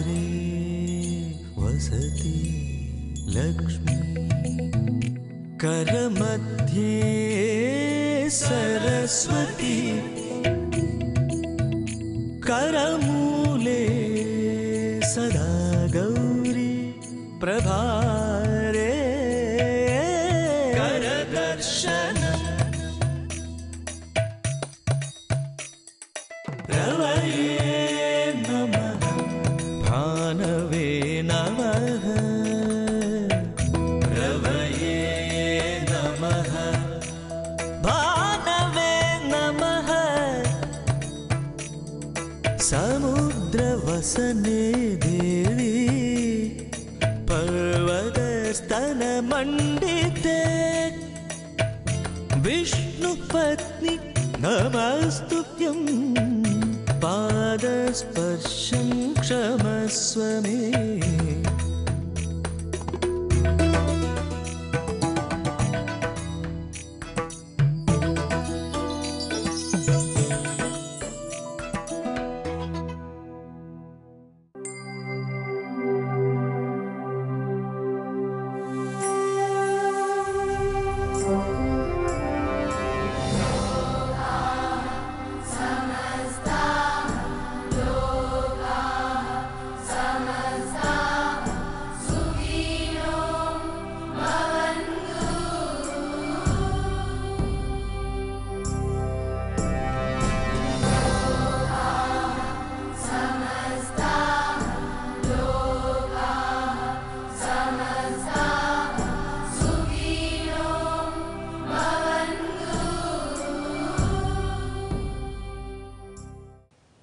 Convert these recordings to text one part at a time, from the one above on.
अग्रे वसति लक्ष्मी करमध्ये सरस्वती करमूले सदा गौरी प्रभारे करदर्शन रवये नमः भानवे नमः रवये नमः भानवे नमः समुद्रवसने देवी पर्वतस्तनमण्डिते विष्णुपत्नी नमस्तुभ्यं पादस्पर्शं क्षमस्व मे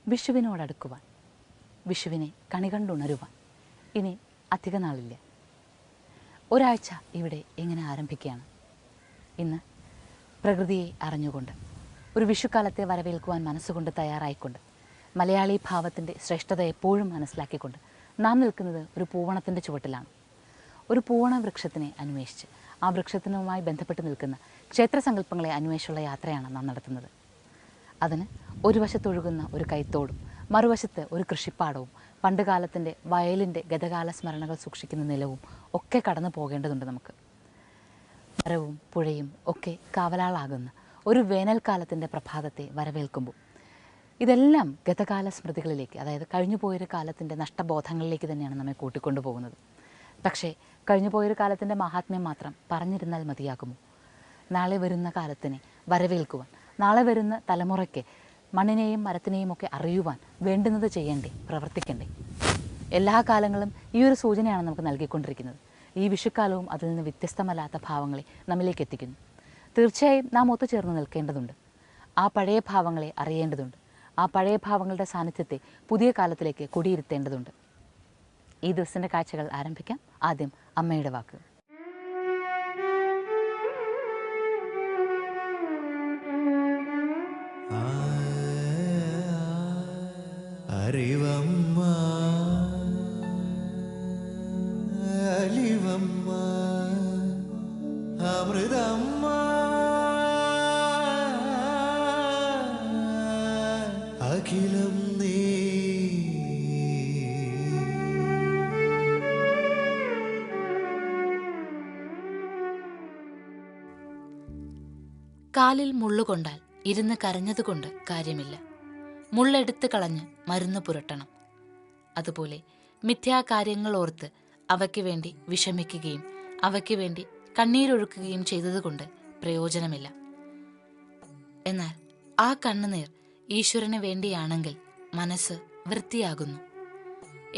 വിഷുവിനോടടുക്കുവാൻ, വിഷുവിനെ കണികണ്ടുണരുവാൻ ഇനി അധിക നാളില്ല. ഒരാഴ്ച ഇവിടെ എങ്ങനെ ആരംഭിക്കുകയാണ്. ഇന്ന് പ്രകൃതിയെ അറിഞ്ഞുകൊണ്ട് ഒരു വിഷുക്കാലത്തെ വരവേൽക്കുവാൻ മനസ്സുകൊണ്ട് തയ്യാറായിക്കൊണ്ട് മലയാളി ഭാവത്തിൻ്റെ ശ്രേഷ്ഠത എപ്പോഴും മനസ്സിലാക്കിക്കൊണ്ട് നാം നിൽക്കുന്നത് ഒരു പൂവണത്തിൻ്റെ ചുവട്ടിലാണ്. ഒരു പൂവണ വൃക്ഷത്തിനെ അന്വേഷിച്ച് ആ വൃക്ഷത്തിനുമായി ബന്ധപ്പെട്ട് നിൽക്കുന്ന ക്ഷേത്രസങ്കല്പങ്ങളെ അന്വേഷിച്ചുള്ള യാത്രയാണ് നാം നടത്തുന്നത്. അതിന് ഒരു വശത്തൊഴുകുന്ന ഒരു കൈത്തോടും മറുവശത്ത് ഒരു കൃഷിപ്പാടവും പണ്ടുകാലത്തിൻ്റെ വയലിൻ്റെ ഗതകാല സ്മരണകൾ സൂക്ഷിക്കുന്ന നിലവും ഒക്കെ കടന്നു പോകേണ്ടതുണ്ട് നമുക്ക്. മരവും പുഴയും ഒക്കെ കാവലാളാകുന്ന ഒരു വേനൽക്കാലത്തിൻ്റെ പ്രഭാതത്തെ വരവേൽക്കുമ്പോൾ ഇതെല്ലാം ഗതകാല സ്മൃതികളിലേക്ക്, അതായത് കഴിഞ്ഞുപോയൊരു കാലത്തിൻ്റെ നഷ്ടബോധങ്ങളിലേക്ക് തന്നെയാണ് നമ്മെ കൂട്ടിക്കൊണ്ടു പോകുന്നത്. പക്ഷേ കഴിഞ്ഞുപോയൊരു കാലത്തിൻ്റെ മഹാത്മ്യം മാത്രം പറഞ്ഞിരുന്നാൽ മതിയാകുമോ? നാളെ വരുന്ന കാലത്തിനെ വരവേൽക്കുവാൻ, നാളെ വരുന്ന തലമുറയ്ക്ക് മണ്ണിനെയും മരത്തിനെയും ഒക്കെ അറിയുവാൻ വേണ്ടുന്നത് ചെയ്യണ്ടേ, പ്രവർത്തിക്കണ്ടേ? എല്ലാ കാലങ്ങളും ഈ ഒരു സൂചനയാണ് നമുക്ക് നൽകിക്കൊണ്ടിരിക്കുന്നത്. ഈ വിഷുക്കാലവും അതിൽ നിന്ന് വ്യത്യസ്തമല്ലാത്ത ഭാവങ്ങളെ നമ്മിലേക്ക് എത്തിക്കുന്നു. തീർച്ചയായും നാം ഒത്തുചേർന്ന് നിൽക്കേണ്ടതുണ്ട്. ആ പഴയ ഭാവങ്ങളെ അറിയേണ്ടതുണ്ട്. ആ പഴയ ഭാവങ്ങളുടെ സാന്നിധ്യത്തെ പുതിയ കാലത്തിലേക്ക് കുടിയിരുത്തേണ്ടതുണ്ട്. ഈ ദിവസത്തിൻ്റെ കാഴ്ചകൾ ആരംഭിക്കാം. ആദ്യം അമ്മയുടെ വാക്ക്. അറിവമ്മ അലിവമ്മ അമൃതമ്മ അഖിലം നീ. കാലിൽ മുള്ളുകൊണ്ടാൽ ഇരുന്ന് കരഞ്ഞതുകൊണ്ട് കാര്യമില്ല. മുള്ളെടുത്ത് കളഞ്ഞ് മരുന്ന് പുരട്ടണം. അതുപോലെ മിഥ്യാകാര്യങ്ങൾ ഓർത്ത് അവയ്ക്ക് വേണ്ടി വിഷമിക്കുകയും അവയ്ക്ക് വേണ്ടി കണ്ണീരൊഴുക്കുകയും ചെയ്തതുകൊണ്ട് പ്രയോജനമില്ല. എന്നാൽ ആ കണ്ണുനീർ ഈശ്വരന് വേണ്ടിയാണെങ്കിൽ മനസ്സ് വൃത്തിയാകുന്നു.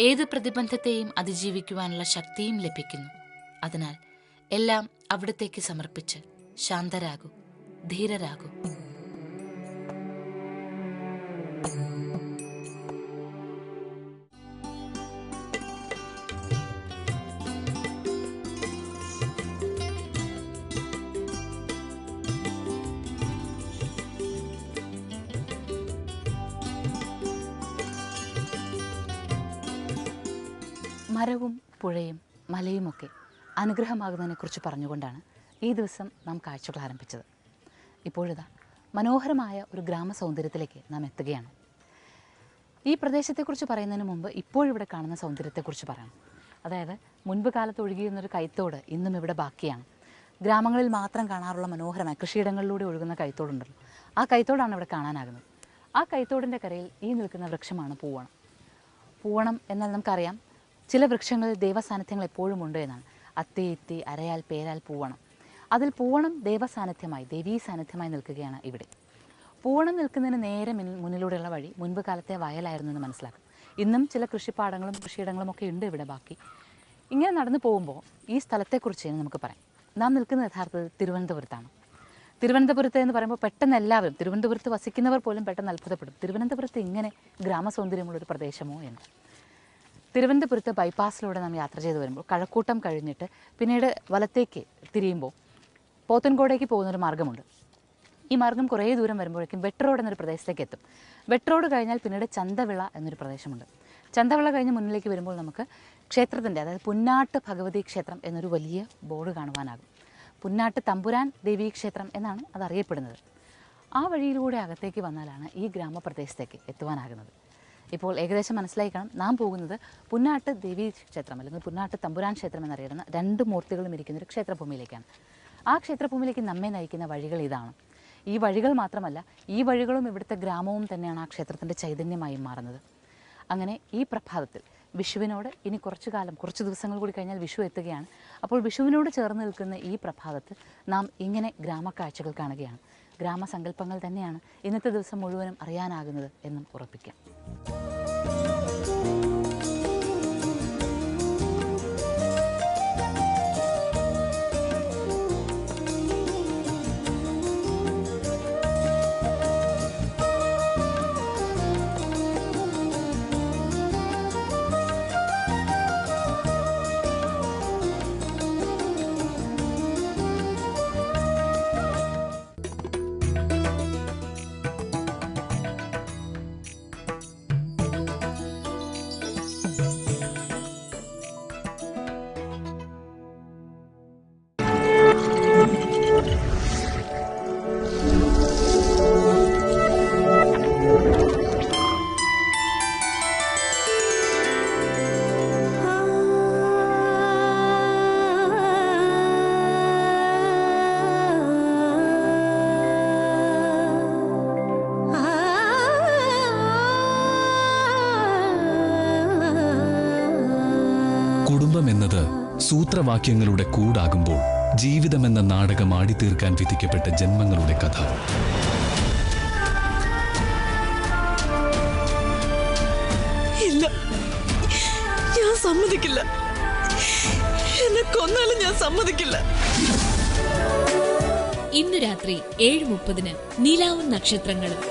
ഏത് പ്രതിബന്ധത്തെയും അതിജീവിക്കുവാനുള്ള ശക്തിയും ലഭിക്കുന്നു. അതിനാൽ എല്ലാം അവിടത്തേക്ക് സമർപ്പിച്ച് ശാന്തരാകൂ, ധീരരാകൂ. മരവും പുഴയും മലയുമൊക്കെ അനുഗ്രഹമാകുന്നതിനെക്കുറിച്ച് പറഞ്ഞുകൊണ്ടാണ് ഈ ദിവസം നാം കാഴ്ചകൾ ആരംഭിച്ചത്. ഇപ്പോഴിതാ മനോഹരമായ ഒരു ഗ്രാമ സൗന്ദര്യത്തിലേക്ക് നാം എത്തുകയാണ്. ഈ പ്രദേശത്തെക്കുറിച്ച് പറയുന്നതിന് മുമ്പ് ഇപ്പോഴിവിടെ കാണുന്ന സൗന്ദര്യത്തെക്കുറിച്ച് പറയണം. അതായത് മുൻപ് കാലത്ത് ഒഴുകിയിരുന്നൊരു കൈത്തോട് ഇന്നും ഇവിടെ ബാക്കിയാണ്. ഗ്രാമങ്ങളിൽ മാത്രം കാണാറുള്ള മനോഹരമായ കൃഷിയിടങ്ങളിലൂടെ ഒഴുകുന്ന കൈത്തോടുണ്ടല്ലോ, ആ കൈത്തോടാണ് ഇവിടെ കാണാനാകുന്നത്. ആ കൈത്തോടിൻ്റെ കരയിൽ ഈ നിൽക്കുന്ന വൃക്ഷമാണ് പൂവണം. പൂവണം എന്നാൽ നമുക്കറിയാം, ചില വൃക്ഷങ്ങളിൽ ദൈവസാന്നിധ്യങ്ങൾ എപ്പോഴും ഉണ്ട് എന്നാണ്. അത്തി, ഇത്തി, അരയാൽ, പേരാൽ, പൂവണം. അതിൽ പൂവണം ദേവസാന്നിധ്യമായി, ദേവീ സാന്നിധ്യമായി നിൽക്കുകയാണ് ഇവിടെ. പൂവണം നിൽക്കുന്നതിന് നേരെ മുന്നിലൂടെയുള്ള വഴി മുൻപ് കാലത്തെ വയലായിരുന്നു എന്ന് മനസ്സിലാക്കും. ഇന്നും ചില കൃഷിപ്പാടങ്ങളും കൃഷിയിടങ്ങളും ഒക്കെ ഉണ്ട് ഇവിടെ ബാക്കി. ഇങ്ങനെ നടന്നു പോകുമ്പോൾ ഈ സ്ഥലത്തെക്കുറിച്ച് നമുക്ക് പറയാം. നാം നിൽക്കുന്നത് യഥാർത്ഥത്തിൽ തിരുവനന്തപുരത്താണ്. തിരുവനന്തപുരത്ത് എന്ന് പറയുമ്പോൾ പെട്ടെന്ന് എല്ലാവരും, തിരുവനന്തപുരത്ത് വസിക്കുന്നവർ പോലും പെട്ടെന്ന് അത്ഭുതപ്പെടും, തിരുവനന്തപുരത്ത് ഇങ്ങനെ ഗ്രാമസൗന്ദര്യമുള്ളൊരു പ്രദേശമോ എന്ന്. തിരുവനന്തപുരത്ത് ബൈപ്പാസിലൂടെ നാം യാത്ര ചെയ്ത് വരുമ്പോൾ കഴക്കൂട്ടം കഴിഞ്ഞിട്ട് പിന്നീട് വലത്തേക്ക് തിരിയുമ്പോൾ പോത്തൻകോടേക്ക് പോകുന്നൊരു മാർഗ്ഗമുണ്ട്. ഈ മാർഗ്ഗം കുറേ ദൂരം വരുമ്പോഴേക്കും വെട്ട് റോഡ് എന്നൊരു പ്രദേശത്തേക്ക് എത്തും. വെട്ട് റോഡ് കഴിഞ്ഞാൽ പിന്നീട് ചന്തവിള എന്നൊരു പ്രദേശമുണ്ട്. ചന്തവിള കഴിഞ്ഞ് മുന്നിലേക്ക് വരുമ്പോൾ നമുക്ക് ക്ഷേത്രത്തിൻ്റെ, അതായത് പുന്നാട്ട് ഭഗവതി ക്ഷേത്രം എന്നൊരു വലിയ ബോർഡ് കാണുവാനാകും. പുന്നാട്ട് തമ്പുരാൻ ദേവീ ക്ഷേത്രം എന്നാണ് അതറിയപ്പെടുന്നത്. ആ വഴിയിലൂടെ അകത്തേക്ക് വന്നാലാണ് ഈ ഗ്രാമപ്രദേശത്തേക്ക് എത്തുവാനാകുന്നത്. ഇപ്പോൾ ഏകദേശം മനസ്സിലായി കാണും, നാം പോകുന്നത് പുന്നാട്ട് ദേവീ ക്ഷേത്രം അല്ലെങ്കിൽ പുന്നാട്ട് തമ്പുരാൻ ക്ഷേത്രം എന്നറിയുന്ന രണ്ട് മൂർത്തികളും ഇരിക്കുന്നൊരു ക്ഷേത്രഭൂമിയിലേക്കാണ്. ആ ക്ഷേത്രഭൂമിയിലേക്ക് നമ്മെ നയിക്കുന്ന വഴികൾ ഇതാണ്. ഈ വഴികൾ മാത്രമല്ല, ഈ വഴികളും ഇവിടുത്തെ ഗ്രാമവും തന്നെയാണ് ആ ക്ഷേത്രത്തിൻ്റെ ചൈതന്യമായി മാറുന്നത്. അങ്ങനെ ഈ പ്രഭാതത്തിൽ വിഷുവിനോട് ഇനി കുറച്ച് ദിവസങ്ങൾ കൂടി കഴിഞ്ഞാൽ വിഷു എത്തുകയാണ്. അപ്പോൾ വിഷുവിനോട് ചേർന്ന് നിൽക്കുന്ന ഈ പ്രഭാതത്തിൽ നാം ഇങ്ങനെ ഗ്രാമക്കാഴ്ചകൾ കാണുകയാണ്. ഗ്രാമസങ്കല്പങ്ങൾ തന്നെയാണ് ഇന്നത്തെ ദിവസം മുഴുവനും അറിയാനാകുന്നത് എന്നും ഉറപ്പിക്കാം. കുടുംബമെന്നത് സൂത്രവാക്യങ്ങളുടെ കൂടാകുമ്പോൾ ജീവിതമെന്ന നാടകം ആടിത്തീർക്കാൻ വിധിക്കപ്പെട്ട ജന്മങ്ങളുടെ കഥ. ഇല്ല, ഞാൻ സമ്മതിക്കില്ല. എന്നെ കൊന്നാലും ഞാൻ സമ്മതിക്കില്ല. ഇന്നു രാത്രി 7:30 നിലാവും നക്ഷത്രങ്ങളും.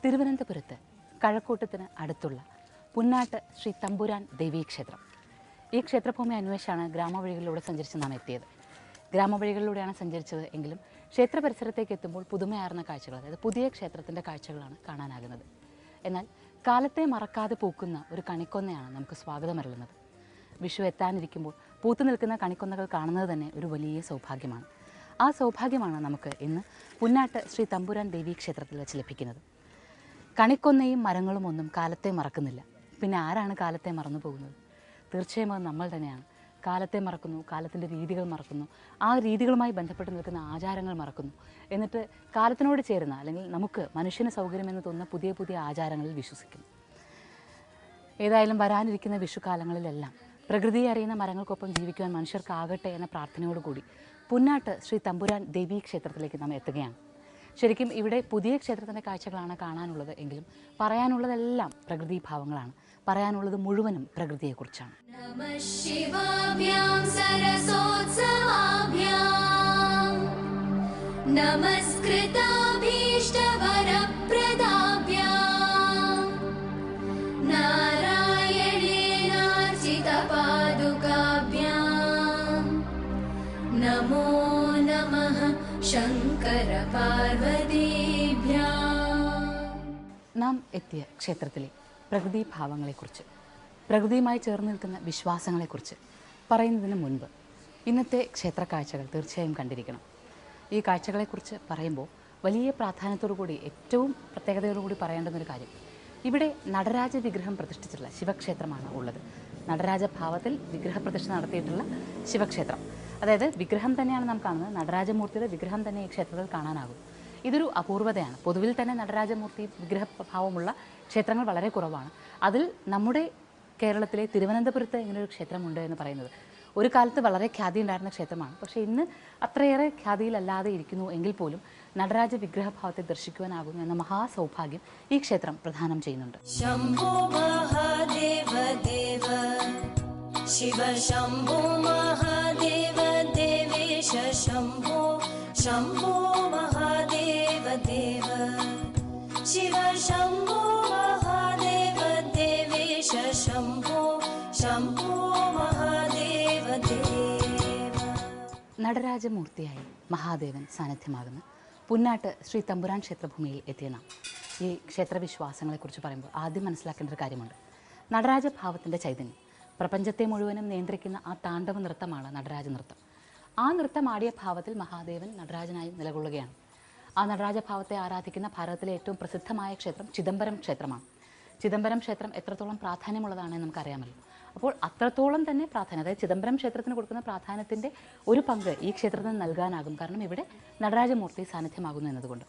തിരുവനന്തപുരത്ത് കഴക്കൂട്ടത്തിന് അടുത്തുള്ള പുന്നാട്ട് ശ്രീ തമ്പുരാൻ ദേവീ ക്ഷേത്രം. ഈ ക്ഷേത്രഭൂമി അന്വേഷിച്ചാണ് ഗ്രാമവഴികളിലൂടെ സഞ്ചരിച്ച് നാം എത്തിയത്. ഗ്രാമവഴികളിലൂടെയാണ് സഞ്ചരിച്ചത് എങ്കിലും ക്ഷേത്ര പരിസരത്തേക്ക് എത്തുമ്പോൾ പുതുമയാർന്ന കാഴ്ചകൾ, അതായത് പുതിയ ക്ഷേത്രത്തിൻ്റെ കാഴ്ചകളാണ് കാണാനാകുന്നത്. എന്നാൽ കാലത്തെ മറക്കാതെ പൂക്കുന്ന ഒരു കണിക്കൊന്നയാണ് നമുക്ക് സ്വാഗതമരുളുന്നത്. വിഷു എത്താനിരിക്കുമ്പോൾ പൂത്തു നിൽക്കുന്ന കണിക്കൊന്നകൾ കാണുന്നത് തന്നെ ഒരു വലിയ സൗഭാഗ്യമാണ്. ആ സൗഭാഗ്യമാണ് നമുക്ക് ഇന്ന് പുന്നാട്ട് ശ്രീ തമ്പുരാൻ ദേവീ ക്ഷേത്രത്തിൽ വെച്ച് ലഭിക്കുന്നത്. കണിക്കൊന്നയും മരങ്ങളും ഒന്നും കാലത്തെ മറക്കുന്നില്ല. പിന്നെ ആരാണ് കാലത്തെ മറന്നു പോകുന്നത്? തീർച്ചയായും അത് നമ്മൾ തന്നെയാണ്. കാലത്തെ മറക്കുന്നു, കാലത്തിൻ്റെ രീതികൾ മറക്കുന്നു, ആ രീതികളുമായി ബന്ധപ്പെട്ട് നിൽക്കുന്ന ആചാരങ്ങൾ മറക്കുന്നു. എന്നിട്ട് കാലത്തിനോട് ചേരുന്ന, അല്ലെങ്കിൽ നമുക്ക് മനുഷ്യന് സൗകര്യമെന്ന് തോന്നുന്ന പുതിയ പുതിയ ആചാരങ്ങളിൽ വിശ്വസിക്കുന്നു. ഏതായാലും വരാനിരിക്കുന്ന വിഷുക്കാലങ്ങളിലെല്ലാം പ്രകൃതിയെ അറിയുന്ന മരങ്ങൾക്കൊപ്പം ജീവിക്കുവാൻ മനുഷ്യർക്കാകട്ടെ എന്ന പ്രാർത്ഥനയോടുകൂടി പുന്നാട്ട് ശ്രീ തമ്പുരാൻ ദേവീ ക്ഷേത്രത്തിലേക്ക് നാം എത്തുകയാണ്. ശരിക്കും ഇവിടെ പുതിയ ക്ഷേത്രത്തിൻ്റെ കാഴ്ചകളാണ് കാണാനുള്ളത് എങ്കിലും പറയാനുള്ളതെല്ലാം പ്രകൃതിഭാവങ്ങളാണ്. പറയാനുള്ളത് മുഴുവനും പ്രകൃതിയെക്കുറിച്ചാണ്. നമോ നമഃ ശങ്കര പാർവതീഭ്യാം. നാം എത്തിയ ക്ഷേത്രത്തിലെ പ്രകൃതി ഭാവങ്ങളെക്കുറിച്ച്, പ്രകൃതിയുമായി ചേർന്ന് നിൽക്കുന്ന വിശ്വാസങ്ങളെക്കുറിച്ച് പറയുന്നതിന് മുൻപ് ഇന്നത്തെ ക്ഷേത്ര കാഴ്ചകൾ തീർച്ചയായും കണ്ടിരിക്കണം. ഈ കാഴ്ചകളെക്കുറിച്ച് പറയുമ്പോൾ വലിയ പ്രാധാന്യത്തോടുകൂടി ഏറ്റവും പ്രത്യേകതയോടുകൂടി പറയേണ്ടുന്നൊരു കാര്യം, ഇവിടെ നടരാജ വിഗ്രഹം പ്രതിഷ്ഠിച്ചിട്ടുള്ള ശിവക്ഷേത്രമാണ് ഉള്ളത്. നടരാജ ഭാവത്തിൽ വിഗ്രഹപ്രതിഷ്ഠ നടത്തിയിട്ടുള്ള ശിവക്ഷേത്രം, അതായത് വിഗ്രഹം തന്നെയാണ് നാം കാണുന്നത്. നടരാജമൂർത്തിയുടെ വിഗ്രഹം തന്നെ ഈ ക്ഷേത്രത്തിൽ കാണാനാകും. ഇതൊരു അപൂർവതയാണ്. പൊതുവിൽ തന്നെ നടരാജമൂർത്തി വിഗ്രഹഭാവമുള്ള ക്ഷേത്രങ്ങൾ വളരെ കുറവാണ്. അതിൽ നമ്മുടെ കേരളത്തിലെ തിരുവനന്തപുരത്ത് ഇങ്ങനൊരു ക്ഷേത്രമുണ്ട് എന്ന് പറയുന്നത് ഒരു കാലത്ത് വളരെ ഖ്യാതി ഉണ്ടായിരുന്ന ക്ഷേത്രമാണ്. പക്ഷേ ഇന്ന് അത്രയേറെ ഖ്യാതിയിലല്ലാതെ ഇരിക്കുന്നു എങ്കിൽ പോലും നടരാജ വിഗ്രഹഭാവത്തെ ദർശിക്കുവാനാകുന്നു എന്ന മഹാസൗഭാഗ്യം ഈ ക്ഷേത്രം പ്രദാനം ചെയ്യുന്നുണ്ട്. ശംഭോ മഹാദേവ ദേവ ശിവ ശംഭോ മഹാദേവ ദേവേശ ശംഭോ ശംഭോ മഹാദേവ ദേവ ശിവ ശംഭോ മഹാദേവ ദേവേശ ശംഭോ ശംഭോ മഹാദേവ ദേവ. നടരാജമൂർത്തിയായി മഹാദേവൻ സാന്നിധ്യമാകുന്ന പുന്നാട്ട് ശ്രീ തമ്പുരാൻ ക്ഷേത്രഭൂമിയിൽ എത്തിയ നാം ഈ ക്ഷേത്രവിശ്വാസങ്ങളെക്കുറിച്ച് പറയുമ്പോൾ ആദ്യം മനസ്സിലാക്കേണ്ട ഒരു കാര്യമുണ്ട്. നടരാജഭാവത്തിൻ്റെ ചൈതന്യം പ്രപഞ്ചത്തെ മുഴുവനും നിയന്ത്രിക്കുന്ന ആ താണ്ഡവ നൃത്തമാണ് നടരാജ നൃത്തം. ആ നൃത്തം ആടിയ ഭാവത്തിൽ മഹാദേവൻ നടരാജനായി നിലകൊള്ളുകയാണ്. ആ നടരാജഭാവത്തെ ആരാധിക്കുന്ന ഭാരതത്തിലെ ഏറ്റവും പ്രസിദ്ധമായ ക്ഷേത്രം ചിദംബരം ക്ഷേത്രമാണ്. ചിദംബരം ക്ഷേത്രം എത്രത്തോളം പ്രാധാന്യമുള്ളതാണെന്ന് നമുക്കറിയാമല്ലോ. അപ്പോൾ അത്രത്തോളം തന്നെ പ്രാധാന്യം, അതായത് ചിദംബരം ക്ഷേത്രത്തിന് കൊടുക്കുന്ന പ്രാധാന്യത്തിൻ്റെ ഒരു പങ്ക് ഈ ക്ഷേത്രത്തിന് നൽകാനാകും. കാരണം ഇവിടെ നടരാജമൂർത്തി സാന്നിധ്യമാകുന്നു എന്നതുകൊണ്ട്.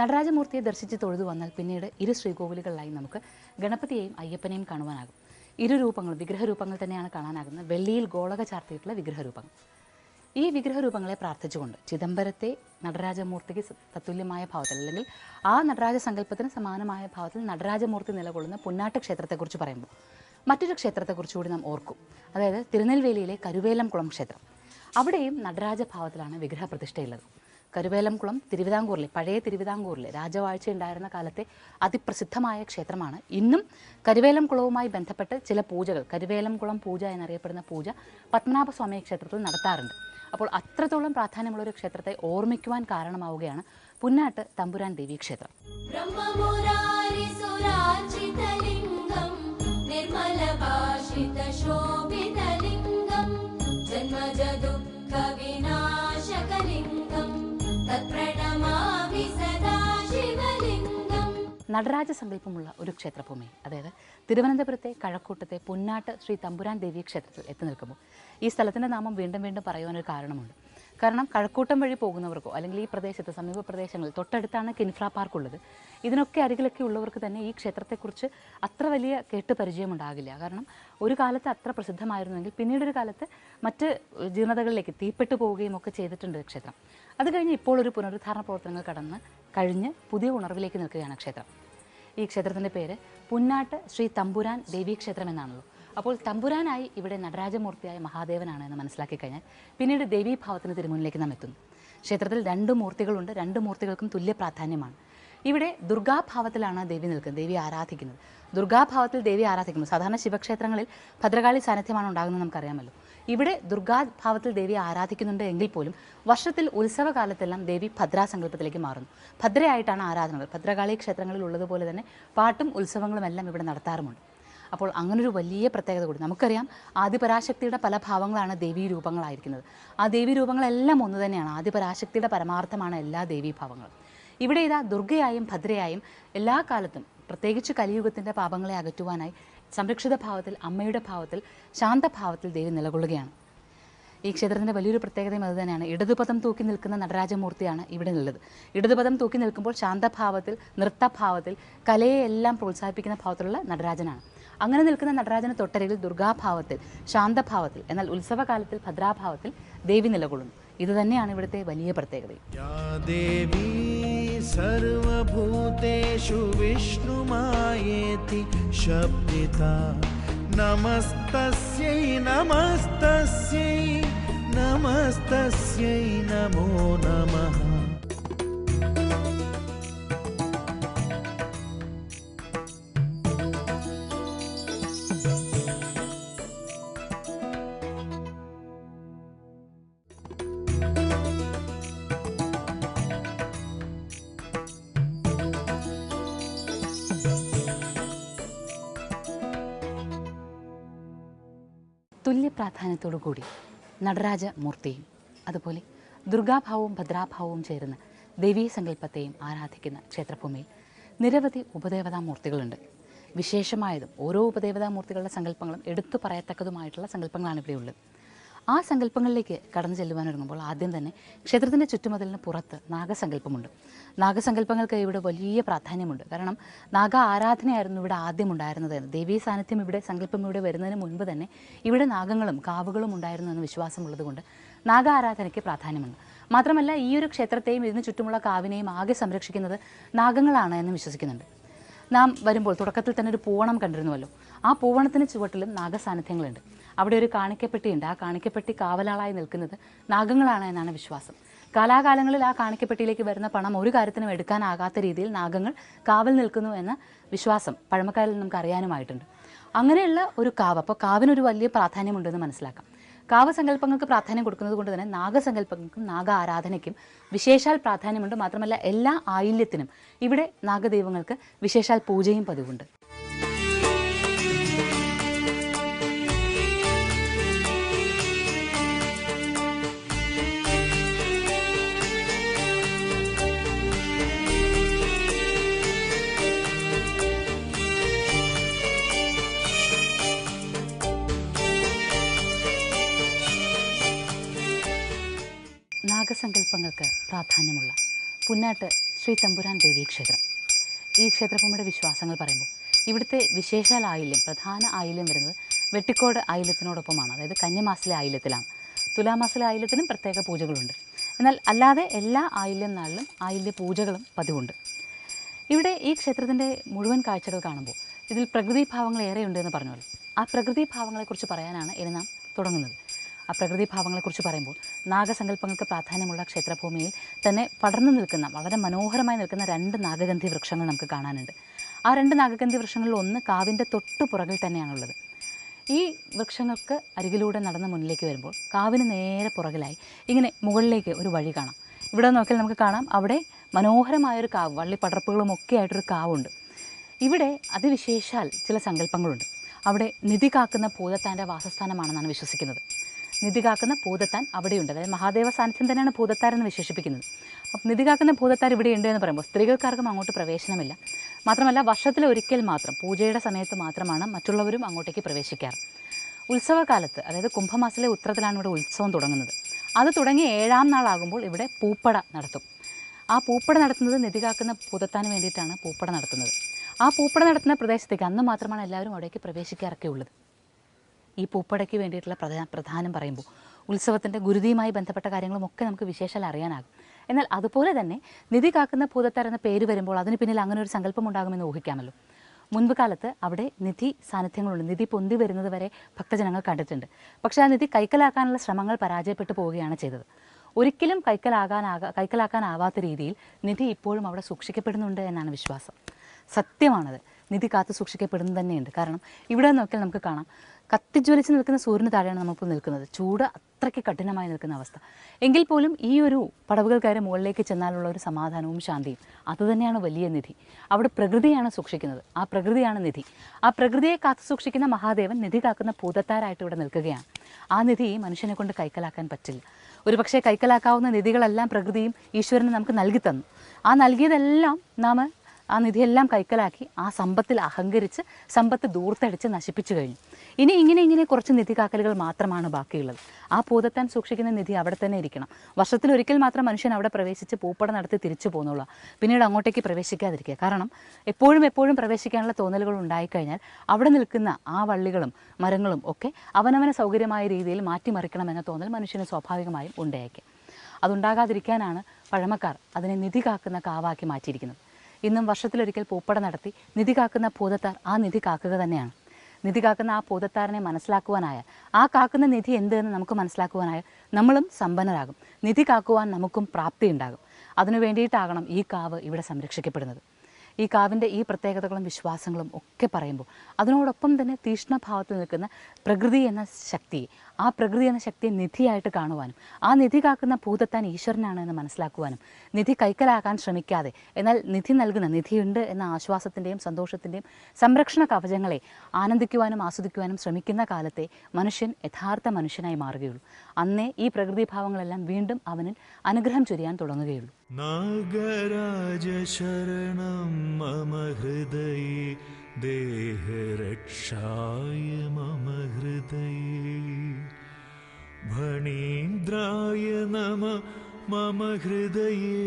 നടരാജമൂർത്തിയെ ദർശിച്ച് തൊഴുതു വന്നാൽ പിന്നീട് ഇരു ശ്രീകോവിലുകളിലായി നമുക്ക് ഗണപതിയെയും അയ്യപ്പനെയും കാണുവാനാകും. ഇരു രൂപങ്ങളും വിഗ്രഹരൂപങ്ങൾ തന്നെയാണ് കാണാനാകുന്നത്. വെള്ളിയിൽ ഗോളക ചാർത്തിയിട്ടുള്ള വിഗ്രഹരൂപങ്ങൾ. ഈ വിഗ്രഹരൂപങ്ങളെ പ്രാർത്ഥിച്ചുകൊണ്ട് ചിദംബരത്തെ നടരാജമൂർത്തിക്ക് തത്തുല്യമായ ഭാവത്തിൽ, അല്ലെങ്കിൽ ആ നടരാജ സങ്കല്പത്തിന് സമാനമായ ഭാവത്തിൽ നടരാജമൂർത്തി നിലകൊള്ളുന്ന പുന്നാട്ട് ക്ഷേത്രത്തെക്കുറിച്ച് പറയുമ്പോൾ മറ്റൊരു ക്ഷേത്രത്തെക്കുറിച്ച് കൂടി നാം ഓർക്കും. അതായത് തിരുനെൽവേലിയിലെ കരുവേലംകുളം ക്ഷേത്രം. അവിടെയും നടരാജഭാവത്തിലാണ് വിഗ്രഹപ്രതിഷ്ഠയുള്ളത്. കരുവേലംകുളം തിരുവിതാംകൂറിലെ, പഴയ തിരുവിതാംകൂറിലെ രാജവാഴ്ച ഉണ്ടായിരുന്ന കാലത്തെ അതിപ്രസിദ്ധമായ ക്ഷേത്രമാണ്. ഇന്നും കരുവേലംകുളവുമായി ബന്ധപ്പെട്ട് ചില പൂജകൾ, കരുവേലംകുളം പൂജ എന്നറിയപ്പെടുന്ന പൂജ പത്മനാഭസ്വാമി ക്ഷേത്രത്തിൽ നടത്താറുണ്ട്. അപ്പോൾ അത്രത്തോളം പ്രാധാന്യമുള്ളൊരു ക്ഷേത്രത്തെ ഓർമ്മിക്കുവാൻ കാരണമാവുകയാണ് പുന്നാട്ട് തമ്പുരാൻ ദേവി ക്ഷേത്രം. നടരാജ സങ്കല്പമുള്ള ഒരു ക്ഷേത്രഭൂമി, അതായത് തിരുവനന്തപുരത്തെ കഴക്കൂട്ടത്തെ പുന്നാട്ട് ശ്രീ തമ്പുരാൻ ദേവി ക്ഷേത്രത്തിൽ എത്തി നിൽക്കുമ്പോൾ ഈ സ്ഥലത്തിൻ്റെ നാമം വീണ്ടും വീണ്ടും പറയുവാനൊരു കാരണമുണ്ട്. കാരണം കഴക്കൂട്ടം വഴി പോകുന്നവർക്കോ അല്ലെങ്കിൽ ഈ പ്രദേശത്ത് സമീപ പ്രദേശങ്ങളിൽ തൊട്ടടുത്താണ് കിൻഫ്ര പാർക്ക് ഉള്ളത്. ഇതിനൊക്കെ അരികിലൊക്കെ ഉള്ളവർക്ക് തന്നെ ഈ ക്ഷേത്രത്തെക്കുറിച്ച് അത്ര വലിയ കേട്ട് പരിചയമുണ്ടാകില്ല. കാരണം ഒരു കാലത്ത് അത്ര പ്രസിദ്ധമായിരുന്നെങ്കിൽ പിന്നീടൊരു കാലത്ത് മറ്റ് ജീർണതകളിലേക്ക് തീപ്പെട്ടു പോവുകയും ഒക്കെ ചെയ്തിട്ടുണ്ട് ക്ഷേത്രം. അത് കഴിഞ്ഞ് ഇപ്പോൾ ഒരു പുനരുദ്ധാരണ പ്രവർത്തനങ്ങൾ കഴിഞ്ഞ് പുതിയ ഉണർവിലേക്ക് നിൽക്കുകയാണ് ക്ഷേത്രം. ഈ ക്ഷേത്രത്തിൻ്റെ പേര് പുന്നാട്ട് ശ്രീ തമ്പുരാൻ ദേവീ ക്ഷേത്രം എന്നാണല്ലോ. അപ്പോൾ തമ്പുരാനായി ഇവിടെ നടരാജമൂർത്തിയായ മഹാദേവനാണ് എന്ന് മനസ്സിലാക്കി കഴിഞ്ഞാൽ പിന്നീട് ദേവീഭാവത്തിന് തിരുമുന്നിലേക്ക് നാം എത്തുന്നു. ക്ഷേത്രത്തിൽ 2 മൂർത്തികളുണ്ട്. 2 മൂർത്തികൾക്കും തുല്യ പ്രാധാന്യമാണ്. ഇവിടെ ദുർഗാഭാവത്തിലാണ് ദേവി നിൽക്കുന്നത്, ദേവി ആരാധിക്കുന്നത്. ദുർഗാഭാവത്തിൽ ദേവി ആരാധിക്കുന്നത് സാധാരണ ശിവക്ഷേത്രങ്ങളിൽ ഭദ്രകാളി സാന്നിധ്യമാണ് ഉണ്ടാകുന്നത്, നമുക്കറിയാമല്ലോ. ഇവിടെ ദുർഗാഭാവത്തിൽ ദേവി ആരാധിക്കുന്നുണ്ട് എങ്കിൽ പോലും വർഷത്തിൽ ഉത്സവകാലത്തെല്ലാം ദേവി ഭദ്രാസങ്കല്പത്തിലേക്ക് മാറുന്നു. ഭദ്രയായിട്ടാണ് ആരാധനകൾ. ഭദ്രകാളി ക്ഷേത്രങ്ങളിൽ ഉള്ളതുപോലെ തന്നെ പാട്ടും ഉത്സവങ്ങളും എല്ലാം ഇവിടെ നടത്താറുമുണ്ട്. അപ്പോൾ അങ്ങനൊരു വലിയ പ്രത്യേകത കൂടി നമുക്കറിയാം. ആദിപരാശക്തിയുടെ പല ഭാവങ്ങളാണ് ദേവീ രൂപങ്ങളായിരിക്കുന്നത്. ആ ദേവീ രൂപങ്ങളെല്ലാം ഒന്ന് തന്നെയാണ്. ആദിപരാശക്തിയുടെ പരമാർത്ഥമാണ് എല്ലാ ദേവീഭാവങ്ങളും. ഇവിടെ ഇതാ ദുർഗയായും ഭദ്രയായും എല്ലാ കാലത്തും, പ്രത്യേകിച്ച് കലിയുഗത്തിൻ്റെ പാപങ്ങളെ അകറ്റുവാനായി സംരക്ഷിത ഭാവത്തിൽ, അമ്മയുടെ ഭാവത്തിൽ, ശാന്തഭാവത്തിൽ ദേവി നിലകൊള്ളുകയാണ്. ഈ ക്ഷേത്രത്തിൻ്റെ വലിയൊരു പ്രത്യേകതയും അതുതന്നെയാണ്. ഇടതുപദം തൂക്കി നിൽക്കുന്ന നടരാജമൂർത്തിയാണ് ഇവിടെ ഉള്ളത്. ഇടതുപദം തൂക്കി നിൽക്കുമ്പോൾ ശാന്തഭാവത്തിൽ, നൃത്തഭാവത്തിൽ, കലയെല്ലാം പ്രോത്സാഹിപ്പിക്കുന്ന ഭാവത്തിലുള്ള നടരാജനാണ്. അങ്ങനെ നിൽക്കുന്ന നടരാജന് തൊട്ടരികിൽ ദുർഗാഭാവത്തിൽ, ശാന്തഭാവത്തിൽ, എന്നാൽ ഉത്സവകാലത്തിൽ ഭദ്രാഭാവത്തിൽ ദേവി നിലകൊള്ളുന്നു. ഇതുതന്നെയാണ് ഇവിടുത്തെ വലിയ പ്രത്യേകത. സർവഭൂതേഷു വിഷ്ണുമായേതി ശബ്ദിതാ നമസ്തസ്യൈ നമസ്തസ്യൈ നമസ്തസ്യൈ നമോ നമഃ. തുല്യ പ്രാധാന്യത്തോടു കൂടി നടരാജ മൂർത്തിയും അതുപോലെ ദുർഗാഭാവവും ഭദ്രാഭാവവും ചേർന്ന് ദേവീ സങ്കല്പത്തെയും ആരാധിക്കുന്ന ക്ഷേത്രഭൂമിയിൽ നിരവധി ഉപദേവതാമൂർത്തികളുണ്ട്. വിശേഷമായതും ഓരോ ഉപദേവതാമൂർത്തികളുടെ സങ്കല്പങ്ങളും എടുത്തു പറയത്തക്കതുമായിട്ടുള്ള സങ്കല്പങ്ങളാണ് ഇവിടെയുള്ളത്. ആ സങ്കല്പങ്ങളിലേക്ക് കടന്നു ചെല്ലുവാനൊരുങ്ങുമ്പോൾ ആദ്യം തന്നെ ക്ഷേത്രത്തിൻ്റെ ചുറ്റുമതിലിന് പുറത്ത് നാഗസങ്കല്പമുണ്ട്. നാഗസങ്കല്പങ്ങൾക്ക് ഇവിടെ വലിയ പ്രാധാന്യമുണ്ട്. കാരണം നാഗ ആരാധനയായിരുന്നു ഇവിടെ ആദ്യം ഉണ്ടായിരുന്നത്. ദേവീ സാന്നിധ്യം ഇവിടെ സങ്കല്പം ഇവിടെ വരുന്നതിന് മുൻപ് തന്നെ ഇവിടെ നാഗങ്ങളും കാവുകളും ഉണ്ടായിരുന്നു എന്ന് വിശ്വാസമുള്ളത് കൊണ്ട് നാഗ ആരാധനയ്ക്ക് പ്രാധാന്യമുണ്ട്. മാത്രമല്ല ഈ ഒരു ക്ഷേത്രത്തെയും ഇതിന് ചുറ്റുമുള്ള കാവിനെയും ആകെ സംരക്ഷിക്കുന്നത് നാഗങ്ങളാണ് എന്ന് വിശ്വസിക്കുന്നുണ്ട്. നാം വരുമ്പോൾ തുടക്കത്തിൽ തന്നെ ഒരു പൂവണം കണ്ടിരുന്നുവല്ലോ. ആ പൂവണത്തിന് ചുവട്ടിലും നാഗസാന്നിധ്യങ്ങളുണ്ട്. അവിടെ ഒരു കാണിക്കപ്പെട്ടിയുണ്ട്. ആ കാണിക്കപ്പെട്ടി കാവലാളായി നിൽക്കുന്നത് നാഗങ്ങളാണ് എന്നാണ് വിശ്വാസം. കാലാകാലങ്ങളിൽ ആ കാണിക്കപ്പെട്ടിയിലേക്ക് വരുന്ന പണം ഒരു കാര്യത്തിനും എടുക്കാനാകാത്ത രീതിയിൽ നാഗങ്ങൾ കാവൽ നിൽക്കുന്നു എന്ന വിശ്വാസം പഴമക്കാരിൽ നമുക്ക് അറിയാനുമായിട്ടുണ്ട്. അങ്ങനെയുള്ള ഒരു കാവ്, അപ്പോൾ കാവിനൊരു വലിയ പ്രാധാന്യമുണ്ടെന്ന് മനസ്സിലാക്കാം. കാവ് സങ്കല്പങ്ങൾക്ക് പ്രാധാന്യം കൊടുക്കുന്നത് കൊണ്ട് തന്നെ നാഗസങ്കല്പങ്ങൾക്കും നാഗ ആരാധനയ്ക്കും വിശേഷാൽ പ്രാധാന്യമുണ്ട്. മാത്രമല്ല എല്ലാ ആയില്യത്തിനും ഇവിടെ നാഗദൈവങ്ങൾക്ക് വിശേഷാൽ പൂജയും പതിവുണ്ട്. നാഗസങ്കല്പങ്ങൾക്ക് പ്രാധാന്യമുള്ള പുന്നാട്ട് ശ്രീ തമ്പുരാൻ ദേവീക്ഷേത്രം. ഈ ക്ഷേത്രഭൂമിയുടെ വിശ്വാസങ്ങൾ പറയുമ്പോൾ ഇവിടുത്തെ വിശേഷാൽ ആയില്യം, പ്രധാന ആയില്യം വരുന്നത് വെട്ടിക്കോട് ആയില്യത്തിനോടൊപ്പമാണ്. അതായത് കന്യമാസിലെ ആയില്യത്തിലാണ്. തുലാമാസിലെ ആയില്യത്തിനും പ്രത്യേക പൂജകളുണ്ട്. എന്നാൽ അല്ലാതെ എല്ലാ ആയില്യം നാളിലും ആയില്യ പൂജകളും പതിവുണ്ട്. ഇവിടെ ഈ ക്ഷേത്രത്തിൻ്റെ മുഴുവൻ കാഴ്ചകൾ കാണുമ്പോൾ ഇതിൽ പ്രകൃതി ഭാവങ്ങൾ ഏറെയുണ്ടെന്ന് പറഞ്ഞല്ലോ. ആ പ്രകൃതി ഭാവങ്ങളെക്കുറിച്ച് പറയാനാണ് ഇനി നാം തുടങ്ങുന്നത്. ആ പ്രകൃതി ഭാവങ്ങളെക്കുറിച്ച് പറയുമ്പോൾ നാഗസങ്കല്പങ്ങൾക്ക് പ്രാധാന്യമുള്ള ക്ഷേത്രഭൂമിയിൽ തന്നെ പടർന്നു നിൽക്കുന്ന വളരെ മനോഹരമായി നിൽക്കുന്ന 2 നാഗഗന്ധി വൃക്ഷങ്ങൾ നമുക്ക് കാണാനുണ്ട്. ആ 2 നാഗഗന്ധി വൃക്ഷങ്ങളിൽ ഒന്ന് കാവിൻ്റെ തൊട്ടു പുറകിൽ തന്നെയാണുള്ളത്. ഈ വൃക്ഷങ്ങൾക്ക് അരികിലൂടെ നടന്ന് മുന്നിലേക്ക് വരുമ്പോൾ കാവിന് നേരെ പുറകിലായി ഇങ്ങനെ മുകളിലേക്ക് ഒരു വഴി കാണാം. ഇവിടെ നോക്കിയാൽ നമുക്ക് കാണാം അവിടെ മനോഹരമായൊരു കാവ്, വള്ളിപ്പടർപ്പുകളും ഒക്കെ ആയിട്ടൊരു കാവുണ്ട്. ഇവിടെ അതിവിശേഷാൽ ചില സങ്കല്പങ്ങളുണ്ട്. അവിടെ നിധി കാക്കുന്ന ഭൂതത്താൻ്റെ വാസസ്ഥാനമാണെന്നാണ് വിശ്വസിക്കുന്നത്. നിധി കാക്കുന്ന ഭൂതത്താൻ അവിടെയുണ്ട്. അതായത് മഹാദേവ സാന്നിധ്യം തന്നെയാണ് ഭൂതത്താരെന്ന് വിശേഷിപ്പിക്കുന്നത്. അപ്പം നിധി കാക്കുന്ന ഭൂതത്താർ ഇവിടെ ഉണ്ട് എന്ന് പറയുമ്പോൾ സ്ത്രീകൾക്കാർക്കും അങ്ങോട്ട് പ്രവേശനമില്ല. മാത്രമല്ല വർഷത്തിലൊരിക്കൽ മാത്രം, പൂജയുടെ സമയത്ത് മാത്രമാണ് മറ്റുള്ളവരും അങ്ങോട്ടേക്ക് പ്രവേശിക്കാറ്. ഉത്സവകാലത്ത്, അതായത് കുംഭമാസത്തിലെ ഉത്തരത്തിലാണ് ഇവിടെ ഉത്സവം തുടങ്ങുന്നത്. അത് തുടങ്ങി 7ാം നാളാകുമ്പോൾ ഇവിടെ പൂപ്പട നടത്തും. ആ പൂപ്പട നടത്തുന്നത് നിധി കാക്കുന്ന ഭൂതത്താന് വേണ്ടിയിട്ടാണ് പൂപ്പട നടത്തുന്നത്. ആ പൂപ്പട നടത്തുന്ന പ്രദേശത്തേക്ക് അന്ന് മാത്രമാണ് എല്ലാവരും അവിടേക്ക് പ്രവേശിക്കാറൊക്കെ ഉള്ളത്. ഈ പൂപ്പടയ്ക്ക് വേണ്ടിയിട്ടുള്ള പ്രധാനം പറയുമ്പോൾ ഉത്സവത്തിൻ്റെ ഗുരുതിയുമായി ബന്ധപ്പെട്ട കാര്യങ്ങളുമൊക്കെ നമുക്ക് വിശേഷാൽ അറിയാനാകും. എന്നാൽ അതുപോലെ തന്നെ നിധി കാക്കുന്ന ഭൂതത്താർ എന്ന പേര് വരുമ്പോൾ അതിന് പിന്നിൽ അങ്ങനെ ഒരു സങ്കല്പം ഉണ്ടാകുമെന്ന് ഊഹിക്കാമല്ലോ. മുൻപ് കാലത്ത് അവിടെ നിധി സാന്നിധ്യങ്ങളുണ്ട്. നിധി പൊന്തി വരുന്നത് വരെ ഭക്തജനങ്ങൾ കണ്ടിട്ടുണ്ട്. പക്ഷേ ആ നിധി കൈക്കലാക്കാനുള്ള ശ്രമങ്ങൾ പരാജയപ്പെട്ടു പോവുകയാണ് ചെയ്തത്. ഒരിക്കലും കൈക്കലാക്കാനാവാത്ത രീതിയിൽ നിധി ഇപ്പോഴും അവിടെ സൂക്ഷിക്കപ്പെടുന്നുണ്ട് എന്നാണ് വിശ്വാസം. സത്യമാണത്. നിധി കാത്തു സൂക്ഷിക്കപ്പെടുന്നത് തന്നെയുണ്ട്. കാരണം ഇവിടെ നോക്കിയാൽ നമുക്ക് കാണാം, കത്തിജ്വലിച്ച് നിൽക്കുന്ന സൂര്യന് താഴെയാണ് നമ്മളിപ്പോൾ നിൽക്കുന്നത്. ചൂട് അത്രയ്ക്ക് കഠിനമായി നിൽക്കുന്ന അവസ്ഥ. എങ്കിൽ പോലും ഈ ഒരു പടവുകൾ കയറി മുകളിലേക്ക് ചെന്നാലുള്ള ഒരു സമാധാനവും ശാന്തിയും അതുതന്നെയാണ് വലിയ നിധി. അവിടെ പ്രകൃതിയാണ് സൂക്ഷിക്കുന്നത്. ആ പ്രകൃതിയാണ് നിധി. ആ പ്രകൃതിയെ കാത്തു സൂക്ഷിക്കുന്ന മഹാദേവൻ നിധി കാക്കുന്ന ഭൂതത്താരായിട്ട് ഇവിടെ നിൽക്കുകയാണ്. ആ നിധി മനുഷ്യനെ കൊണ്ട് കൈക്കലാക്കാൻ പറ്റില്ല. ഒരുപക്ഷെ കൈക്കലാക്കാവുന്ന നിധികളെല്ലാം പ്രകൃതിയും ഈശ്വരനും നമുക്ക് നൽകി തന്നു. ആ നൽകിയതെല്ലാം നാം ആ നിധിയെല്ലാം കൈക്കലാക്കി ആ സമ്പത്തിൽ അഹങ്കരിച്ച് സമ്പത്ത് ദൂർത്തടിച്ച് നശിപ്പിച്ചു കഴിഞ്ഞു. ഇങ്ങനെ കുറച്ച് നിധി കാക്കലുകൾ മാത്രമാണ് ബാക്കിയുള്ളത്. ആ ഭൂതത്താൻ സൂക്ഷിക്കുന്ന നിധി അവിടെ തന്നെ ഇരിക്കണം. വർഷത്തിലൊരിക്കൽ മാത്രം മനുഷ്യൻ അവിടെ പ്രവേശിച്ച് പൂപ്പട നടത്തി തിരിച്ചു പോകുന്നുള്ളൂ. പിന്നീട് അങ്ങോട്ടേക്ക് പ്രവേശിക്കാതിരിക്കുക. കാരണം എപ്പോഴും പ്രവേശിക്കാനുള്ള തോന്നലുകൾ ഉണ്ടായിക്കഴിഞ്ഞാൽ അവിടെ നിൽക്കുന്ന ആ വള്ളികളും മരങ്ങളും ഒക്കെ അവനവന സൗകര്യമായ രീതിയിൽ മാറ്റിമറിക്കണമെന്ന തോന്നൽ മനുഷ്യന് സ്വാഭാവികമായും ഉണ്ടായേക്കാം. അതുണ്ടാകാതിരിക്കാനാണ് പഴമക്കാർ അതിനെ നിധി കാക്കുന്ന കാവാക്കി മാറ്റിയിരിക്കുന്നത്. ഇന്നും വർഷത്തിലൊരിക്കൽ പൂപ്പട നടത്തി നിധി കാക്കുന്ന ഭൂതത്താർ ആ നിധി കാക്കുക തന്നെയാണ്. നിധി കാക്കുന്ന ആ ഭൂതത്താരനെ മനസ്സിലാക്കുവാനായ, ആ കാക്കുന്ന നിധി എന്ത് എന്ന് നമുക്ക് മനസ്സിലാക്കുവാനായ നമ്മളും സമ്പന്നരാകും. നിധി കാക്കുവാൻ നമുക്കും പ്രാപ്തിയുണ്ടാകും. അതിനു വേണ്ടിയിട്ടാകണം ഈ കാവ് ഇവിടെ സംരക്ഷിക്കപ്പെടുന്നത്. ഈ കാവിൻ്റെ ഈ പ്രത്യേകതകളും വിശ്വാസങ്ങളും ഒക്കെ പറയുമ്പോൾ അതിനോടൊപ്പം തന്നെ തീക്ഷ്ണഭാവത്തിൽ നിൽക്കുന്ന പ്രകൃതി എന്ന ശക്തിയെ, ആ പ്രകൃതി എന്ന ശക്തിയെ നിധിയായിട്ട് കാണുവാനും ആ നിധി കാക്കുന്ന ഭൂതത്താൻ ഈശ്വരനാണ് എന്ന് മനസ്സിലാക്കുവാനും നിധി കൈക്കലാക്കാൻ ശ്രമിക്കാതെ എന്നാൽ നിധി നൽകുന്ന നിധിയുണ്ട് എന്ന ആശ്വാസത്തിൻ്റെയും സന്തോഷത്തിൻ്റെയും സംരക്ഷണ കവചങ്ങളെ ആനന്ദിക്കുവാനും ആസ്വദിക്കുവാനും ശ്രമിക്കുന്ന കാലത്തെ മനുഷ്യൻ യഥാർത്ഥ മനുഷ്യനായി മാറുകയുള്ളൂ. അന്നേ ഈ പ്രകൃതിഭാവങ്ങളെല്ലാം വീണ്ടും അവനിൽ അനുഗ്രഹം ചൊരിയാൻ തുടങ്ങുകയുള്ളൂ. നാഗരാജ ശരണം മമ ഹൃദയേ ദേഹരക്ഷായ മമ ഹൃദയേ ഭണീന്ദ്രായ നമ മമ ഹൃദയേ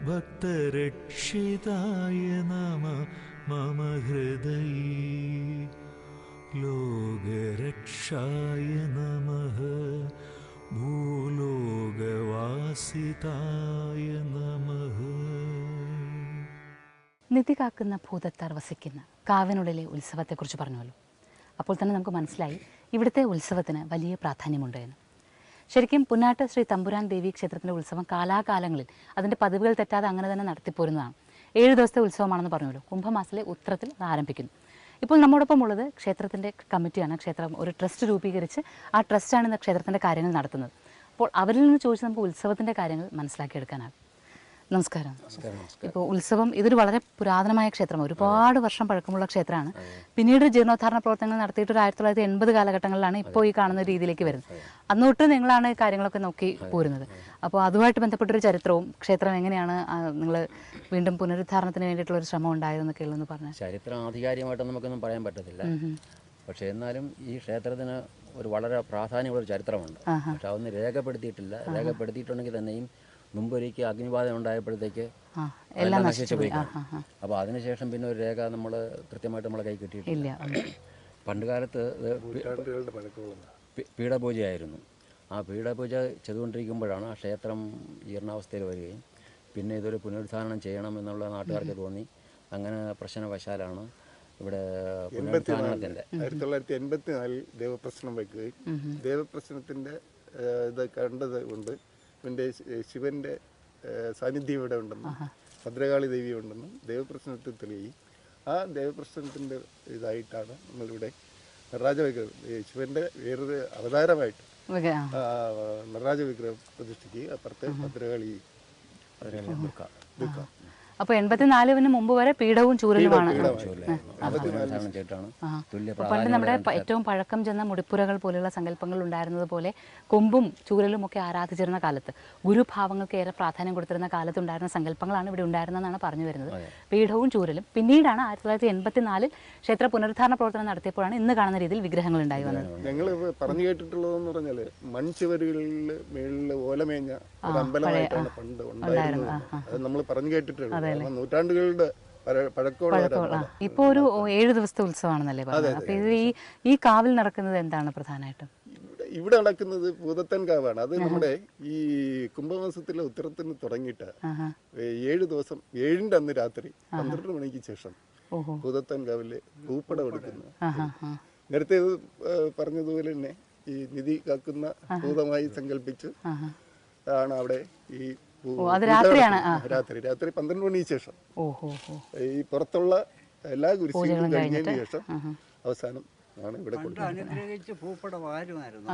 ഭക്തരക്ഷിതായ നമ മമ ഹൃദയേ ലോകരക്ഷായ നമഃ ഭൂലോകവാസിതായ നമഃ. നിധി കാക്കുന്ന ഭൂതത്താർ വസിക്കുന്ന കാവിനുള്ളിലെ ഉത്സവത്തെക്കുറിച്ച് പറഞ്ഞുവല്ലോ. അപ്പോൾ തന്നെ നമുക്ക് മനസ്സിലായി ഇവിടുത്തെ ഉത്സവത്തിന് വലിയ പ്രാധാന്യമുണ്ട് എന്ന്. ശരിക്കും പുന്നാട്ട് ശ്രീ തമ്പുരാൻ ദേവി ക്ഷേത്രത്തിൻ്റെ ഉത്സവം കാലാകാലങ്ങളിൽ അതിൻ്റെ പതിവുകൾ തെറ്റാതെ അങ്ങനെ തന്നെ നടത്തിപ്പോരുന്നതാണ്. 7 ദിവസത്തെ ഉത്സവമാണെന്ന് പറഞ്ഞുവല്ലോ. കുംഭമാസത്തിലെ ഉത്രത്തിൽ അത് ആരംഭിക്കുന്നു. ഇപ്പോൾ നമ്മോടൊപ്പം ഉള്ളത് ക്ഷേത്രത്തിൻ്റെ കമ്മിറ്റിയാണ്. ക്ഷേത്രം ഒരു ട്രസ്റ്റ് രൂപീകരിച്ച് ആ ട്രസ്റ്റാണ് ഇന്ന് ക്ഷേത്രത്തിൻ്റെ കാര്യങ്ങൾ നടത്തുന്നത്. അപ്പോൾ അവരിൽ നിന്ന് ചോദിച്ച് നമുക്ക് ഉത്സവത്തിൻ്റെ കാര്യങ്ങൾ മനസ്സിലാക്കിയെടുക്കാനാകും. നമസ്കാരം. ഇപ്പോൾ ഉത്സവം ഇതൊരു വളരെ പുരാതനമായ ക്ഷേത്രമാണ്, ഒരുപാട് വർഷം പഴക്കമുള്ള ക്ഷേത്രമാണ്. പിന്നീട് ജീർണോദ്ധാരണ പ്രവർത്തനങ്ങൾ നടത്തിയിട്ട് ഒരു 1980 കാലഘട്ടങ്ങളിലാണ് ഇപ്പോൾ ഈ കാണുന്ന രീതിയിലേക്ക് വരുന്നത്. അന്നോട്ട് നിങ്ങളാണ് കാര്യങ്ങളൊക്കെ നോക്കി പോരുന്നത്. അപ്പോൾ അതുമായിട്ട് ബന്ധപ്പെട്ടൊരു ചരിത്രവും ക്ഷേത്രം എങ്ങനെയാണ് നിങ്ങൾ വീണ്ടും പുനരുദ്ധാരണത്തിന് വേണ്ടിയിട്ടുള്ള ഒരു ശ്രമം ഉണ്ടായതെന്നൊക്കെ ഉള്ളതെന്ന് പറഞ്ഞാൽ. ചരിത്രം ആധികാരികമായിട്ട് നമുക്കൊന്നും പറയാൻ പറ്റത്തില്ല. പക്ഷേ എന്നാലും ഈ ക്ഷേത്രത്തിന് ഒരു വളരെ പ്രാധാന്യമുള്ള ഒരു ചരിത്രമുണ്ട്. പക്ഷെ അതൊന്നും രേഖപ്പെടുത്തിയിട്ടില്ല. രേഖപ്പെടുത്തിയിട്ടുണ്ടെങ്കിൽ തന്നെയും മുമ്പൊരിക്കൽ അഗ്നിബാധ ഉണ്ടായപ്പോഴത്തേക്ക് എല്ലാം നശിച്ചു പോയി. അപ്പോൾ അതിനുശേഷം പിന്നെ ഒരു രേഖ നമ്മൾ കൃത്യമായിട്ട് നമ്മളെ കൈ കിട്ടിയിട്ടില്ല. പണ്ട് കാലത്ത് പീഠപൂജയായിരുന്നു. ആ പീഠപൂജ ചെയ്തുകൊണ്ടിരിക്കുമ്പോഴാണ് ആ ക്ഷേത്രം ജീർണാവസ്ഥയിൽ വരികയും പിന്നെ ഇതൊരു പുനരുദ്ധാരണം ചെയ്യണം എന്നുള്ള നാട്ടുകാർക്ക് തോന്നി. അങ്ങനെ പ്രശ്നവശാലാണ് ഇവിടെ പുനരുദ്ധാരണത്തിൻ്റെ 1984 ദേവപ്രശ്നം വയ്ക്കുകയും ദേവപ്രശ്നത്തിൻ്റെ ഇത് കണ്ടത് കൊണ്ട് പിന്നെ ശിവൻ്റെ സാന്നിധ്യം ഇവിടെ ഉണ്ടെന്നും ഭദ്രകാളി ദേവി ഉണ്ടെന്നും ദേവപ്രശ്നത്തിൽ തെളിയുകയും ആ ദേവപ്രശ്നത്തിൻ്റെ ഇതായിട്ടാണ് നമ്മളിവിടെ നടരാജ വിഗ്രഹം ശിവൻ്റെ വേറൊരു അവതാരമായിട്ട് നടരാജ വിഗ്രഹം പ്രതിഷ്ഠിക്കുകയും അപ്പുറത്തെ ഭദ്രകാളി ദുഃഖ. അപ്പോൾ 84 മുമ്പ് വരെ പീഠവും ചൂരലുമാണ്. പണ്ട് നമ്മുടെ ഏറ്റവും പഴക്കം ചെന്ന മുടിപ്പുരകൾ പോലെയുള്ള സങ്കല്പങ്ങൾ ഉണ്ടായിരുന്നത് പോലെ കൊമ്പും ചൂരലും ഒക്കെ ആരാധിച്ചിരുന്ന കാലത്ത് ഗുരുഭാവങ്ങൾക്ക് ഏറെ പ്രാധാന്യം കൊടുത്തിരുന്ന കാലത്തുണ്ടായിരുന്ന സങ്കല്പങ്ങളാണ് ഇവിടെ ഉണ്ടായിരുന്നതെന്നാണ് പറഞ്ഞു വരുന്നത്. പീഠവും ചൂരലും പിന്നീടാണ് 1984 ക്ഷേത്ര പുനരുദ്ധാരണ പ്രവർത്തനം നടത്തിയപ്പോഴാണ് ഇന്ന് കാണുന്ന രീതിയിൽ വിഗ്രഹങ്ങൾ ഉണ്ടായി വന്നത്. ഞങ്ങൾ പറഞ്ഞു കേട്ടിട്ടുള്ളതെന്ന് പറഞ്ഞാൽ മൺചുവരുകളിൽ മേളിൽ ഓലമേഞ്ഞ ഒരു അമ്പലമായിട്ടാണ് പണ്ട് ഉണ്ടായിരുന്നത്. അത് നമ്മൾ പറഞ്ഞു കേട്ടിട്ടുണ്ട്. നൂറ്റാണ്ടുകളുടെ പഴക്കമുള്ള ഇപ്പോൾ ഒരു 7 ദിവസത്തെ ഉത്സവമാണെന്നല്ലേ പറഞ്ഞത്. അപ്പൊ ഇത് ഈ കാവിൽ നടക്കുന്നത് എന്താണ് പ്രധാനമായിട്ടും? ഇവിടെ നടക്കുന്നത് ഭൂതത്താൻ കാവാണ്. അത് നമ്മുടെ ഈ കുംഭമാസത്തിലെ ഉത്തരത്തിന് തുടങ്ങിയിട്ട് 7 ദിവസം 7ന്റെ അന്ന് രാത്രി 12 മണിക്ക് ശേഷം ഭൂതത്താൻ കാവില് പൂപ്പട എടുക്കുന്നു. നേരത്തെ പറഞ്ഞതുപോലെ തന്നെ ഈ നിധി കാക്കുന്ന ഭൂതമായി സങ്കല്പിച്ച് ആണ് അവിടെ ഈ രാത്രി 12 മണിക്ക് ശേഷം ഈ പുറത്തുള്ള എല്ലാ കുരിശികളും കഴിഞ്ഞതിന് ശേഷം അവസാനം ആണ് ഇവിടെ അനുഗ്രഹിച്ച് പൂപ്പട വാരുമായിരുന്നു.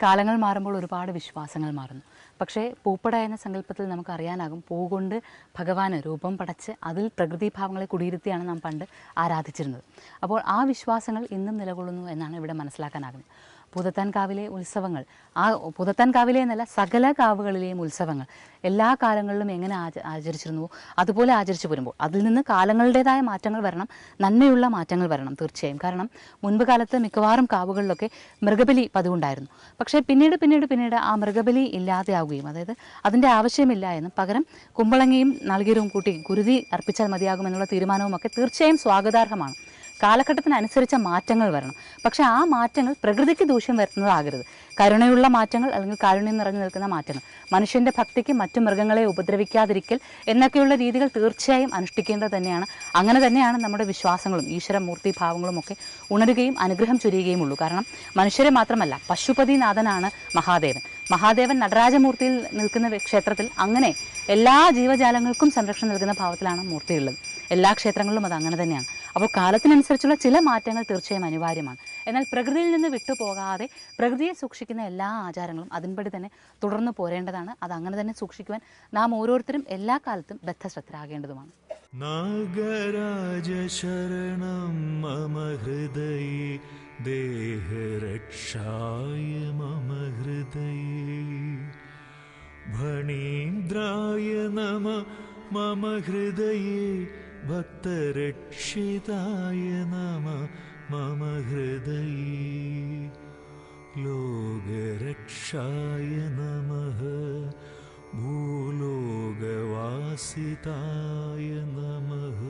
കാലങ്ങൾ മാറുമ്പോൾ ഒരുപാട് വിശ്വാസങ്ങൾ മാറുന്നു. പക്ഷേ പൂപ്പട എന്ന സങ്കല്പത്തിൽ നമുക്ക് അറിയാനാകും പൂകൊണ്ട് ഭഗവാന് രൂപം പടച്ച് അതിൽ പ്രകൃതിഭാവങ്ങളെ കുടിയിരുത്തിയാണ് നാം പണ്ട് ആരാധിച്ചിരുന്നത്. അപ്പോൾ ആ വിശ്വാസങ്ങൾ ഇന്നും നിലകൊള്ളുന്നു എന്നാണ് ഇവിടെ മനസ്സിലാക്കാനാകുന്നത്. ഭൂതത്താൻ കാവിലെ ഉത്സവങ്ങൾ, ആ ഭൂതത്താൻ കാവിലെ എന്നല്ല സകല കാവുകളിലെയും ഉത്സവങ്ങൾ എല്ലാ കാലങ്ങളിലും എങ്ങനെ ആചരിച്ചിരുന്നുവോ അതുപോലെ ആചരിച്ചു വരുമ്പോൾ അതിൽ നിന്ന് കാലങ്ങളുടേതായ മാറ്റങ്ങൾ വരണം, നന്മയുള്ള മാറ്റങ്ങൾ വരണം തീർച്ചയായും. കാരണം മുൻപ് കാലത്ത് മിക്കവാറും കാവുകളിലൊക്കെ മൃഗബലി പതിവുണ്ടായിരുന്നു. പക്ഷേ പിന്നീട് ആ മൃഗബലി ഇല്ലാതെയാവുകയും അതായത് അതിൻ്റെ ആവശ്യമില്ല എന്നും പകരം കുമ്പളങ്ങയും നാളികേരവും കൂട്ടി കുരുതി അർപ്പിച്ചാൽ മതിയാകുമെന്നുള്ള തീരുമാനവും ഒക്കെ തീർച്ചയായും സ്വാഗതാർഹമാണ്. കാലഘട്ടത്തിനനുസരിച്ച മാറ്റങ്ങൾ വരണം. പക്ഷെ ആ മാറ്റങ്ങൾ പ്രകൃതിക്ക് ദൂഷ്യം വരുത്തുന്നതാകരുത്. കരുണയുള്ള മാറ്റങ്ങൾ അല്ലെങ്കിൽ കാരുണ്യം നിറഞ്ഞു നിൽക്കുന്ന മാറ്റങ്ങൾ, മനുഷ്യൻ്റെ ഭക്തിക്ക് മറ്റു മൃഗങ്ങളെ ഉപദ്രവിക്കാതിരിക്കൽ എന്നൊക്കെയുള്ള രീതികൾ തീർച്ചയായും അനുഷ്ഠിക്കേണ്ടത് തന്നെയാണ്. അങ്ങനെ തന്നെയാണ് നമ്മുടെ വിശ്വാസങ്ങളും ഈശ്വരമൂർത്തി ഭാവങ്ങളും ഒക്കെ ഉണരുകയും അനുഗ്രഹം ചൊരിയുകയും ഉള്ളൂ. കാരണം മനുഷ്യരെ മാത്രമല്ല, പശുപതിനാഥനാണ് മഹാദേവൻ. മഹാദേവൻ നടരാജമൂർത്തിയിൽ നിൽക്കുന്ന ക്ഷേത്രത്തിൽ അങ്ങനെ എല്ലാ ജീവജാലങ്ങൾക്കും സംരക്ഷണം നൽകുന്ന ഭാവത്തിലാണ് മൂർത്തിയുള്ളത്. എല്ലാ ക്ഷേത്രങ്ങളിലും അത് അങ്ങനെ തന്നെയാണ്. അപ്പോൾ കാലത്തിനനുസരിച്ചുള്ള ചില മാറ്റങ്ങൾ തീർച്ചയായും അനിവാര്യമാണ്. എന്നാൽ പ്രകൃതിയിൽ നിന്ന് വിട്ടുപോകാതെ പ്രകൃതിയെ സൂക്ഷിക്കുന്ന എല്ലാ ആചാരങ്ങളും അതിൻപടി തന്നെ തുടർന്നു പോരേണ്ടതാണ്. അത് അങ്ങനെ തന്നെ സൂക്ഷിക്കുവാൻ നാം ഓരോരുത്തരും എല്ലാ കാലത്തും ബദ്ധശ്രദ്ധരാകേണ്ടതുമാണ്. നാഗരാജ ശരണം മമ ഹൃദയേ ദേഹരക്ഷായ മമ ഹൃദയേ ഭണീന്ദ്രായ നമ മമ ഹൃദയേ ഭക്തരക്ഷിതായ നമ മമ ഹൃദയേ ലോകരക്ഷായ നമഃ ഭൂലോകവാസിതായ നമഃ.